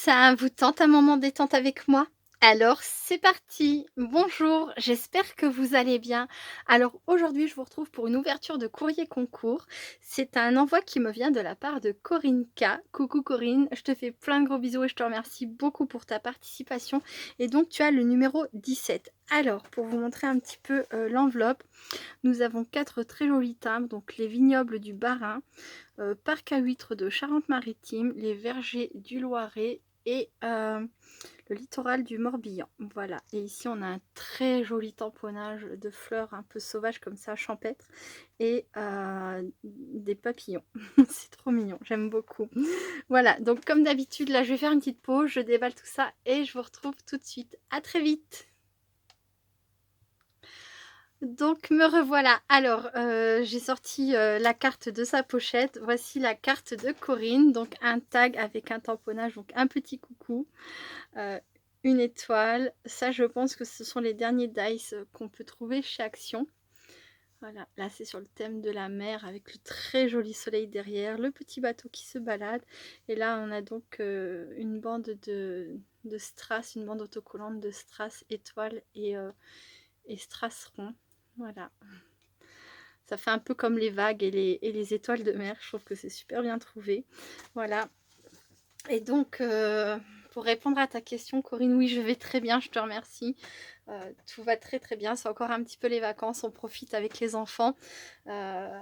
Ça vous tente un moment détente avec moi? Alors c'est parti! Bonjour, j'espère que vous allez bien. Alors aujourd'hui, je vous retrouve pour une ouverture de courrier concours. C'est un envoi qui me vient de la part de Corinne K. Coucou Corinne, je te fais plein de gros bisous et je te remercie beaucoup pour ta participation. Et donc tu as le numéro 17. Alors, pour vous montrer un petit peu l'enveloppe, nous avons 4 très jolis timbres, donc les vignobles du Bas-Rhin, parc à huîtres de Charente-Maritime, les vergers du Loiret et le littoral du Morbihan. Voilà, et ici on a un très joli tamponnage de fleurs un peu sauvages comme ça, champêtres, et des papillons. C'est trop mignon, j'aime beaucoup. Voilà, donc comme d'habitude, là je vais faire une petite pause, je déballe tout ça et je vous retrouve tout de suite. À très vite! Donc me revoilà. Alors, j'ai sorti, la carte de sa pochette. Voici la carte de Corinne, donc un tag avec un tamponnage, donc un petit coucou, heu, une étoile. Ça, je pense que ce sont les derniers dice, qu'on peut trouver chez Action. Voilà, là, c'est sur le thème de la mer avec le très joli soleil derrière, le petit bateau qui se balade et là, on a donc, une bande de strass, une bande autocollante de strass étoile et strass rond. Voilà. Ça fait un peu comme les vagues et les étoiles de mer. Je trouve que c'est super bien trouvé. Voilà. Et donc, pour répondre à ta question, Corinne, oui, je vais très bien, je te remercie. Tout va très très bien. C'est encore un petit peu les vacances. On profite avec les enfants. Euh,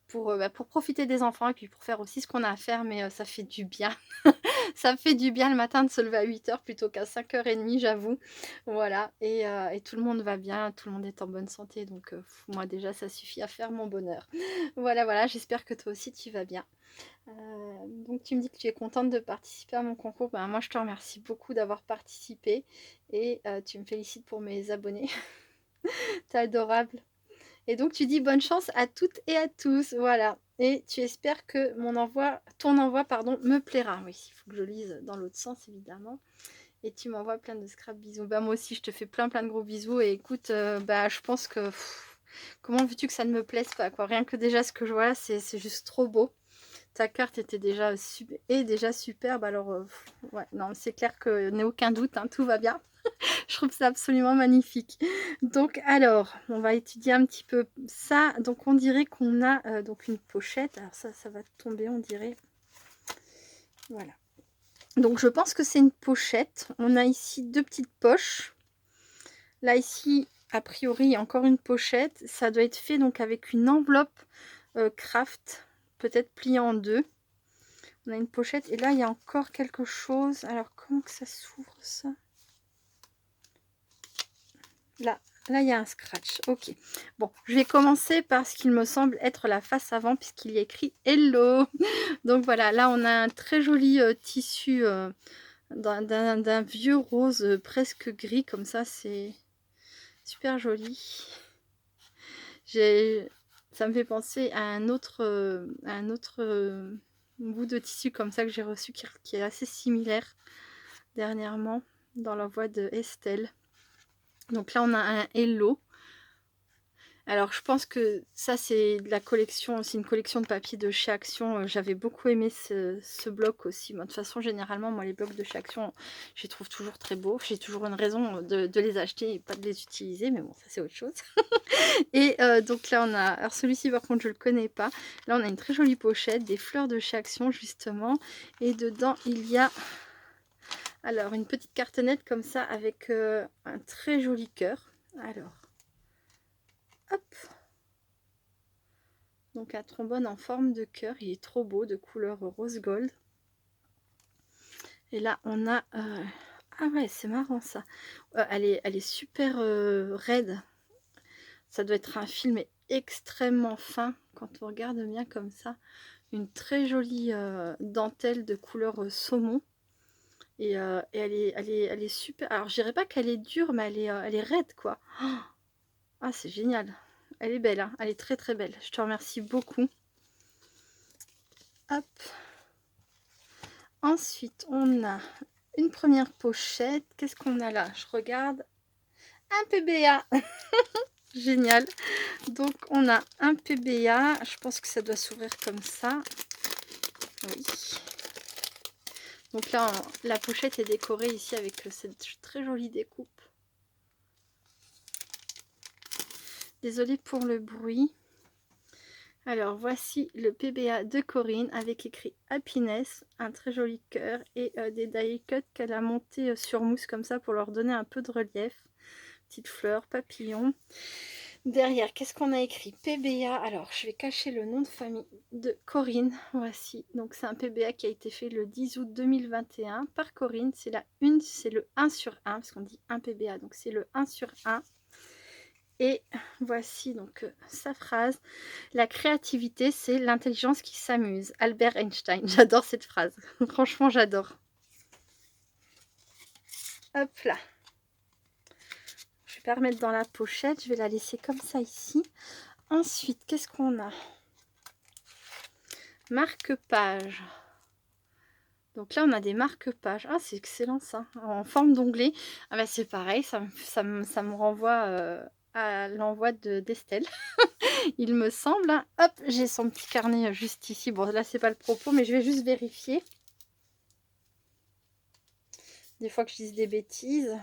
pour profiter des enfants et puis pour faire aussi ce qu'on a à faire, mais ça fait du bien. Ça me fait du bien le matin de se lever à 8 h plutôt qu'à 5 h 30, j'avoue. Voilà, et tout le monde va bien, tout le monde est en bonne santé, donc moi déjà ça suffit à faire mon bonheur. Voilà, voilà, j'espère que toi aussi tu vas bien. Donc tu me dis que tu es contente de participer à mon concours. Ben, moi je te remercie beaucoup d'avoir participé et tu me félicites pour mes abonnés. T'es adorable. Et donc tu dis bonne chance à toutes et à tous, voilà. Et tu espères que ton envoi, pardon, me plaira. Oui, il faut que je lise dans l'autre sens, évidemment. Et tu m'envoies plein de scrap bisous. Bah moi aussi, je te fais plein de gros bisous. Et écoute, bah je pense que comment veux-tu que ça ne me plaise pas, quoi. Rien que déjà ce que je vois là, c'est juste trop beau. Ta carte était déjà superbe. Alors ouais, non, c'est clair que n'ai aucun doute, hein, tout va bien. Je trouve ça absolument magnifique. Donc alors, on va étudier un petit peu ça. Donc on dirait qu'on a donc une pochette. Alors ça va tomber, on dirait. Voilà. Donc je pense que c'est une pochette. On a ici deux petites poches. Là ici, a priori, encore une pochette. Ça doit être fait donc avec une enveloppe craft, peut-être pliée en deux. On a une pochette et là il y a encore quelque chose. Alors comment que ça s'ouvre ça? Là, il y a un scratch. Ok. Bon, je vais commencer par ce qu'il me semble être la face avant puisqu'il y a écrit Hello. Donc voilà, là on a un très joli tissu d'un vieux rose presque gris comme ça. C'est super joli. Ça me fait penser à un autre, bout de tissu comme ça que j'ai reçu qui est assez similaire dernièrement dans la voix de Estelle. Donc là on a un Hello. Alors je pense que ça c'est de la collection, c'est une collection de papier de chez Action. J'avais beaucoup aimé ce bloc aussi. Moi, de toute façon, généralement, moi les blocs de chez Action, je les trouve toujours très beaux. J'ai toujours une raison de les acheter et pas de les utiliser, mais bon, ça c'est autre chose. Et donc là on a, alors celui-ci par contre je le connais pas. Là on a une très jolie pochette, des fleurs de chez Action justement. Et dedans il y a alors une petite cartonnette comme ça avec un très joli cœur. Alors, hop, donc un trombone en forme de cœur, il est trop beau, de couleur rose gold. Et là on a ah ouais, c'est marrant ça. Elle est super raide. Ça doit être un film extrêmement fin quand on regarde bien comme ça. Une très jolie dentelle de couleur saumon. Et elle est super. Alors je dirais pas qu'elle est dure, mais elle est raide quoi. Ah c'est génial. Elle est belle, hein. Elle est très très belle. Je te remercie beaucoup. Hop. Ensuite, on a une première pochette. Qu'est-ce qu'on a là? Je regarde. Un PBA. Génial. Donc, on a un PBA. Je pense que ça doit s'ouvrir comme ça. Oui. Donc là, la pochette est décorée ici avec cette très jolie découpe. Désolée pour le bruit. Alors voici le PBA de Corinne avec écrit Happiness, un très joli cœur et des die cuts qu'elle a monté sur mousse comme ça pour leur donner un peu de relief. Petite fleur, papillon. Derrière, qu'est-ce qu'on a écrit? PBA. Alors, je vais cacher le nom de famille de Corinne. Voici. Donc, c'est un PBA qui a été fait le 10 août 2021 par Corinne. C'est le 1 sur 1, parce qu'on dit un PBA. Donc, c'est le 1 sur 1. Et voici donc sa phrase. La créativité, c'est l'intelligence qui s'amuse. Albert Einstein. J'adore cette phrase. Franchement, j'adore. Hop là. Je vais pas remettre dans la pochette. Je vais la laisser comme ça ici. Ensuite, qu'est-ce qu'on a? Marque-page. Donc là, on a des marque-pages. Ah, c'est excellent ça. En forme d'onglet. Ah bah c'est pareil, ça me renvoie à l'envoi d'Estelle. Il me semble. Hein. Hop, j'ai son petit carnet juste ici. Bon, là, c'est pas le propos, mais je vais juste vérifier. Des fois que je dise des bêtises.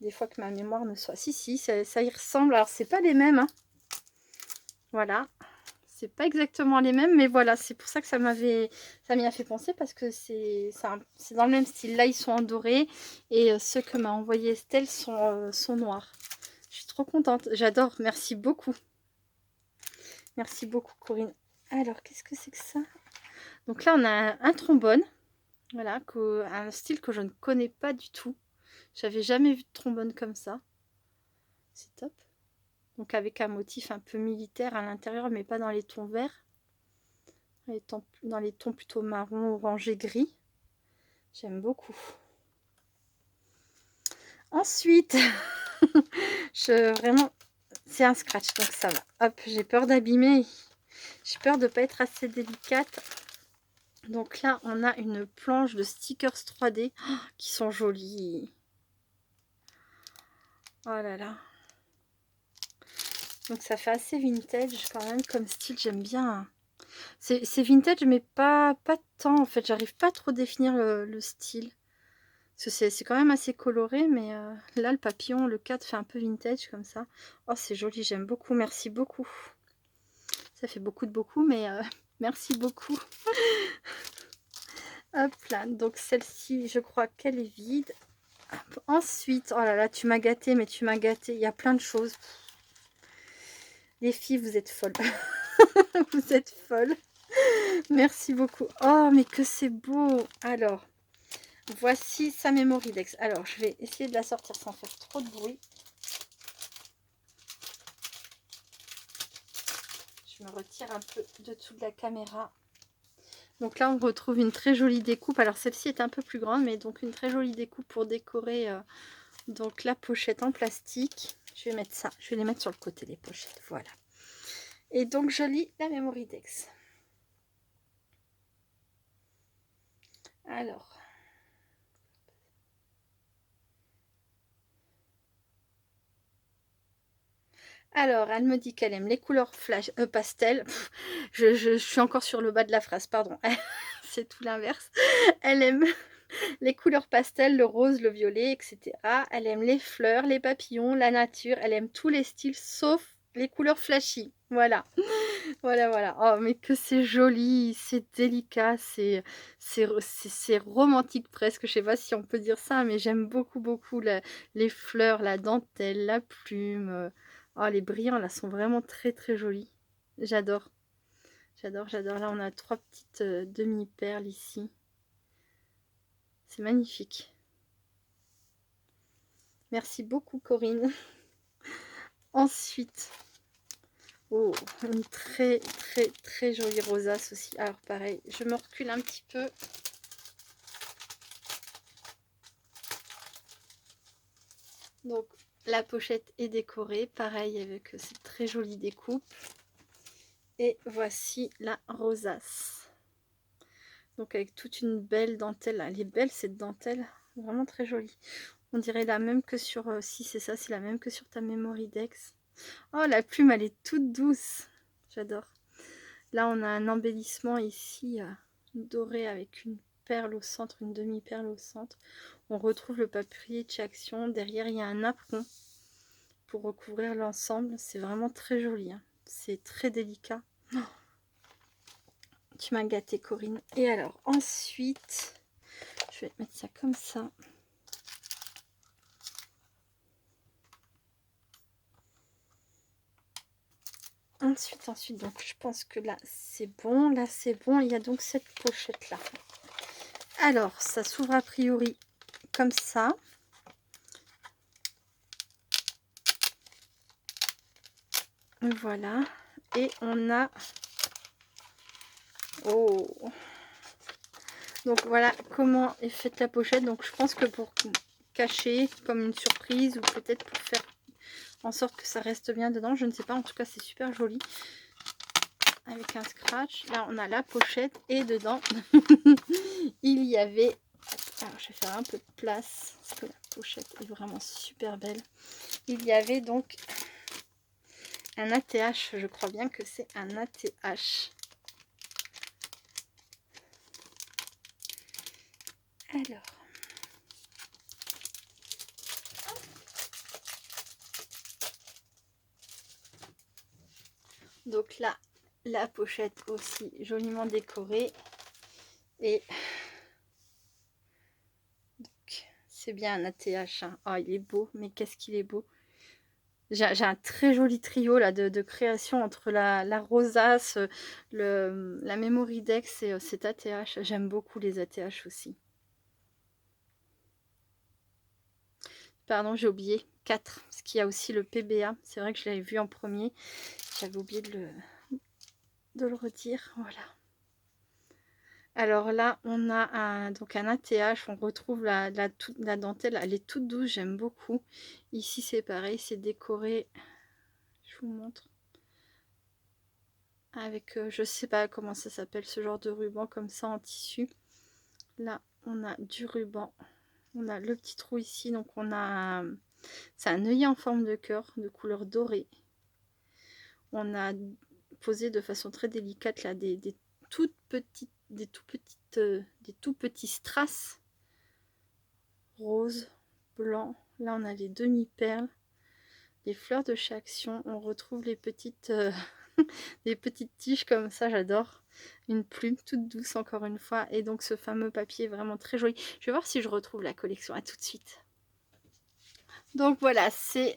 Des fois que ma mémoire ne soit... Si, ça y ressemble. Alors, c'est pas les mêmes. Hein. Voilà. C'est pas exactement les mêmes, mais voilà, c'est pour ça que ça m'y a fait penser, parce que c'est dans le même style. Là, ils sont en doré, et ceux que m'a envoyé Estelle sont noirs. Je suis trop contente, j'adore, merci beaucoup. Merci beaucoup, Corinne. Alors, qu'est-ce que c'est que ça? Donc là, on a un trombone, voilà, un style que je ne connais pas du tout. J'avais jamais vu de trombone comme ça. C'est top. Donc avec un motif un peu militaire à l'intérieur, mais pas dans les tons verts. Dans les tons plutôt marron, orangé, gris. J'aime beaucoup. Ensuite, vraiment, c'est un scratch, donc ça va. Hop, j'ai peur d'abîmer. J'ai peur de ne pas être assez délicate. Donc là, on a une planche de stickers 3D qui sont jolies. Oh là là. Donc ça fait assez vintage quand même comme style, j'aime bien. C'est vintage, mais pas tant en fait. J'arrive pas trop à définir le style. C'est quand même assez coloré, mais là, le papillon, le cadre fait un peu vintage comme ça. Oh, c'est joli, j'aime beaucoup, merci beaucoup. Ça fait beaucoup de beaucoup, mais merci beaucoup. Hop là, donc celle-ci, je crois qu'elle est vide. Hop. Ensuite, oh là là, tu m'as gâté, mais tu m'as gâté. Il y a plein de choses. Les filles, vous êtes folles. Vous êtes folles. Merci beaucoup. Oh, mais que c'est beau. Alors... Voici sa Memoridex. Alors, je vais essayer de la sortir sans faire trop de bruit. Je me retire un peu de dessous de la caméra. Donc là, on retrouve une très jolie découpe. Alors, celle-ci est un peu plus grande, mais donc une très jolie découpe pour décorer donc la pochette en plastique. Je vais mettre ça. Je vais les mettre sur le côté, les pochettes. Voilà. Et donc, je lis la Memoridex. Alors... Alors, elle me dit qu'elle aime les couleurs flash, pastel. Je suis encore sur le bas de la phrase, pardon. C'est tout l'inverse. Elle aime les couleurs pastel, le rose, le violet, etc. Elle aime les fleurs, les papillons, la nature. Elle aime tous les styles, sauf les couleurs flashy. Voilà. Voilà. Oh, mais que c'est joli, c'est délicat, c'est romantique presque. Je sais pas si on peut dire ça, mais j'aime beaucoup les fleurs, la dentelle, la plume. Oh, les brillants là sont vraiment très jolis. J'adore. Là, on a 3 petites demi-perles ici. C'est magnifique. Merci beaucoup, Corinne. Ensuite, oh, une très jolie rosace aussi. Alors, pareil, je me recule un petit peu. Donc, la pochette est décorée, pareil, avec cette très jolie découpe. Et voici la rosace. Donc, avec toute une belle dentelle. Elle est belle, cette dentelle. Vraiment très jolie. On dirait la même que sur... si, c'est ça, c'est la même que sur ta Memoridex. Oh, la plume, elle est toute douce. J'adore. Là, on a un embellissement ici doré avec une perle au centre, une demi-perle au centre. On retrouve le papier de chez Action. Derrière, il y a un apron pour recouvrir l'ensemble. C'est vraiment très joli, hein. C'est très délicat. Oh, tu m'as gâtée, Corinne. Et alors, ensuite, je vais mettre ça comme ça. Ensuite, donc je pense que là, c'est bon. Là, c'est bon. Il y a donc cette pochette-là. Alors, ça s'ouvre a priori comme ça. Voilà. Et on a... Oh! Donc voilà comment est faite la pochette. Donc je pense que pour cacher comme une surprise ou peut-être pour faire en sorte que ça reste bien dedans, je ne sais pas. En tout cas, c'est super joli. Avec un scratch. Là, on a la pochette et dedans, il y avait... Alors, je vais faire un peu de place parce que la pochette est vraiment super belle. Il y avait donc un ATH. Je crois bien que c'est un ATH. Alors, donc là, la pochette aussi joliment décorée. Et donc, c'est bien un ATH. Hein. Oh, il est beau, mais qu'est-ce qu'il est beau. J'ai un très joli trio là de création entre la rosace, la Memory Dex et cet ATH. J'aime beaucoup les ATH aussi. Pardon, j'ai oublié 4, parce qu'il y a aussi le PBA. C'est vrai que je l'avais vu en premier. J'avais oublié de le redire. Voilà. Alors là, on a donc un ATH. On retrouve la dentelle. Elle est toute douce. J'aime beaucoup. Ici, c'est pareil. C'est décoré. Je vous montre. Avec, je sais pas comment ça s'appelle, ce genre de ruban comme ça en tissu. Là, on a du ruban. On a le petit trou ici. Donc, on a... C'est un œillet en forme de cœur de couleur dorée. On a posé de façon très délicate là des tout petits strass rose, blanc. Là, on a les demi-perles, les fleurs de chez Action. On retrouve les petites des petites tiges comme ça, j'adore. Une plume toute douce encore une fois. Et donc ce fameux papier vraiment très joli. Je vais voir si je retrouve la collection. À tout de suite. Donc voilà, c'est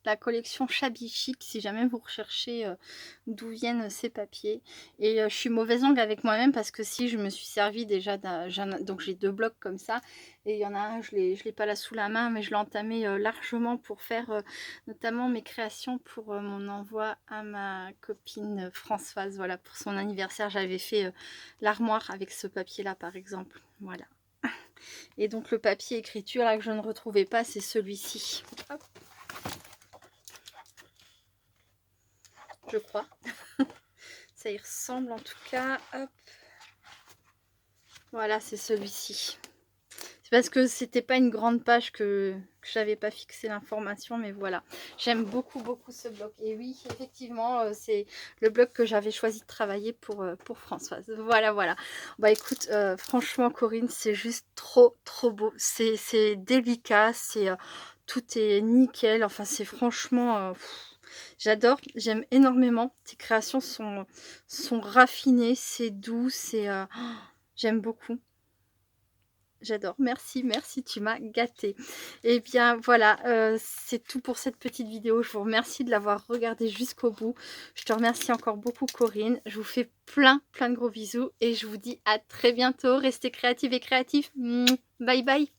la collection Shabby Chic, si jamais vous recherchez d'où viennent ces papiers. Et je suis mauvaise langue avec moi-même parce que si je me suis servi déjà donc j'ai 2 blocs comme ça, et il y en a un, je l'ai pas là sous la main, mais je l'ai entamé largement pour faire notamment mes créations pour mon envoi à ma copine Françoise. Voilà, pour son anniversaire, j'avais fait l'armoire avec ce papier là par exemple. Voilà. Et donc le papier écriture là que je ne retrouvais pas, c'est celui-ci. Je crois. Ça y ressemble en tout cas. Hop. Voilà, c'est celui-ci. C'est parce que c'était pas une grande page que j'avais pas fixé l'information, mais voilà. J'aime beaucoup ce bloc. Et oui, effectivement, c'est le bloc que j'avais choisi de travailler pour Françoise. Voilà. Bah écoute, franchement, Corinne, c'est juste trop beau. C'est délicat, tout est nickel. Enfin, c'est franchement... j'adore, j'aime énormément. Tes créations sont raffinées, c'est doux, j'aime beaucoup. J'adore, merci, tu m'as gâtée. Et bien voilà, c'est tout pour cette petite vidéo. Je vous remercie de l'avoir regardée jusqu'au bout. Je te remercie encore beaucoup, Corinne. Je vous fais plein de gros bisous et je vous dis à très bientôt. Restez créatives et créatifs. Bye bye.